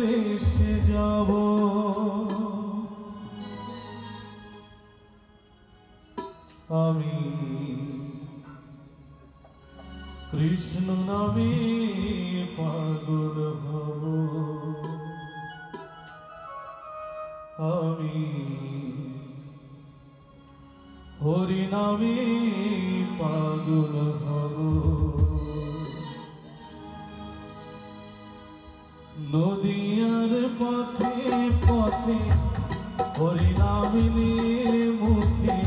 দেশে যাব আমি কৃষ্ণ নামে পাগল হব আমি হরি নামে পাগল হব নদিয়ার পথে পথে হরি নাম নিয়ে মুখে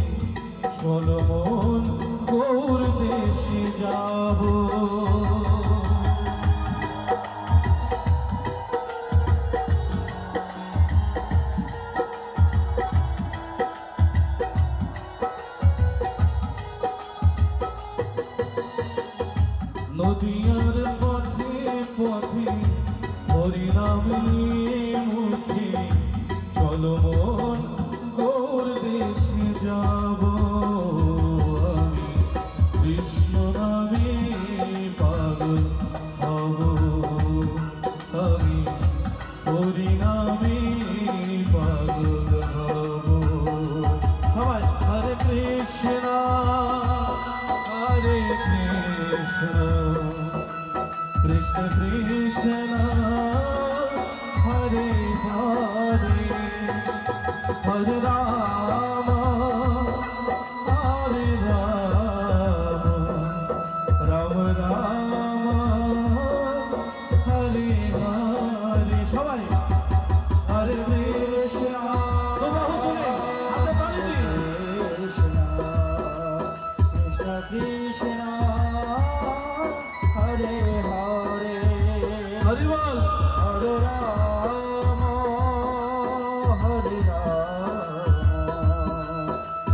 চলো মন গৌর দেশে যাব নদিয়ার পথে পথে হরি নাম নিয়ে মুখে চলো মন গৌর দেশে যাব আমি কৃষ্ণ নামে পাগল হব আমি হরি নামে পাগল হব সবাই হরে কৃষ্ণ হরে কৃষ্ণ কৃষ্ণ কৃষ্ণ হরে হরে হরে রাম হরে রাম রাম রাম হরে হরে সবাই হরে কৃষ্ণ কৃষ্ণ কৃষ্ণ হরে হরে হরি বল হরে রাম হরে রাম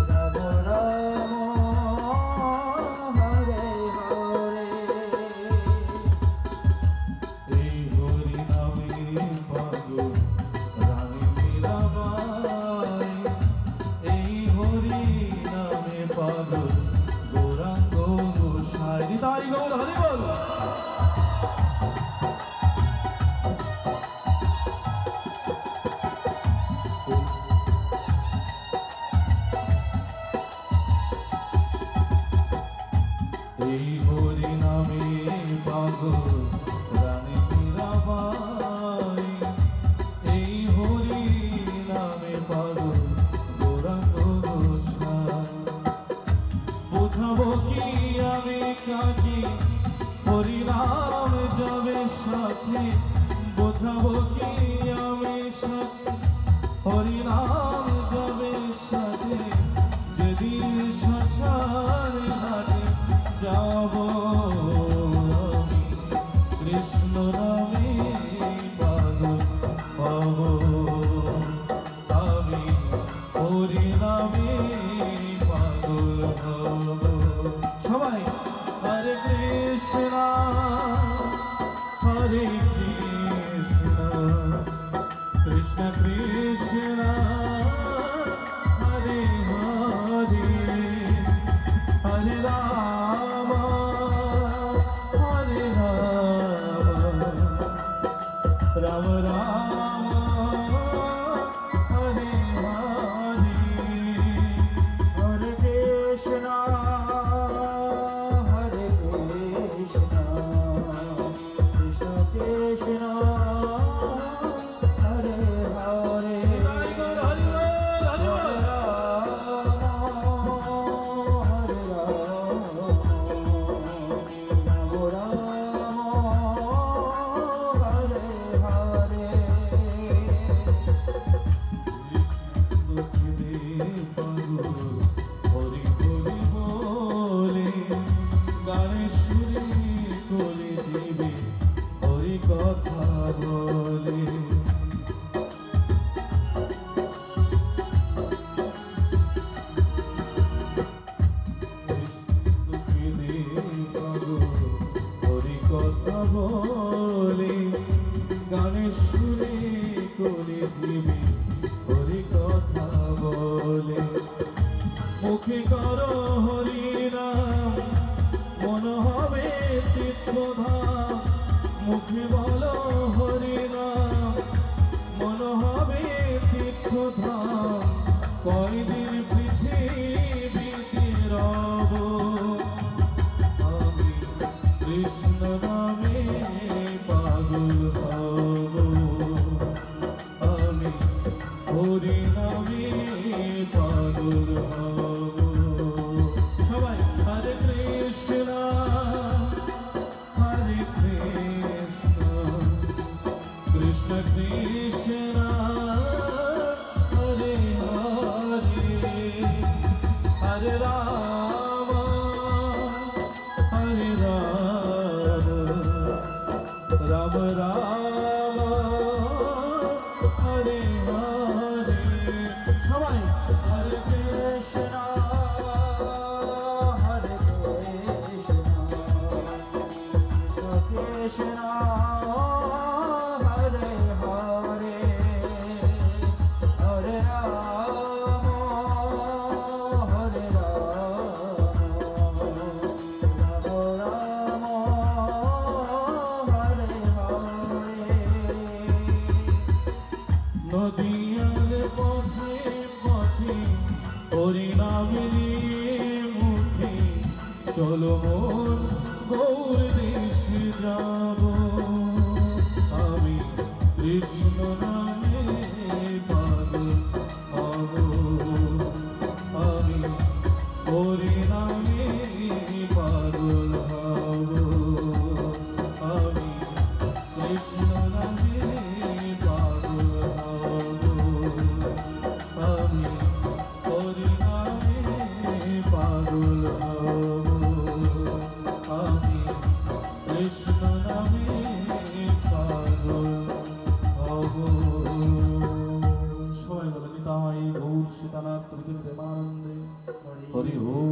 রাম রাম হরে হরে এই হরি নামে পাগল রানী মীরাবাই এই হরি নামে পাগল গৌরাঙ্গ গোসাই হৃদয় গৌর হরি বল এই হরি নামে পাগল রানী মীরাবাই এই হরি নামে পাগল গৌরাঙ্গ গোসাই বোঝাবো কি আমি কাকে হরি নাম যাবে সাথে বোঝাবো কি আমি সাথে হরি নাম যাবে সাথে যেদিন শ্মশান ঘাটে যাব আমি কৃষ্ণ নামে পাগল হব আমি হরি নামে পাগল হব সবাই হরে কৃষ্ণ হরে কৃষ্ণ কৃষ্ণ কৃষ্ণ হরে হরে হরে রাম হরে রাম হরে হরে হরে রাম হরে রাম রাম হরে হরে। নদিয়ার পথে পথে হরিনামের মুখে চলো মন গৌর দেশ যাব। আমি কৃষ্ণ নামে পাগল হব, আমি হরিনামে পাগল হব, আমি কৃষ্ণ নামে পাগল হব, আমি হরিনামে পাগল হব, আমি কৃষ্ণ নামে পাগল হব। সবাই বলে নিতাই গৌর সীতানাথ প্রভৃতি প্রেমানন্দে হরি ওম।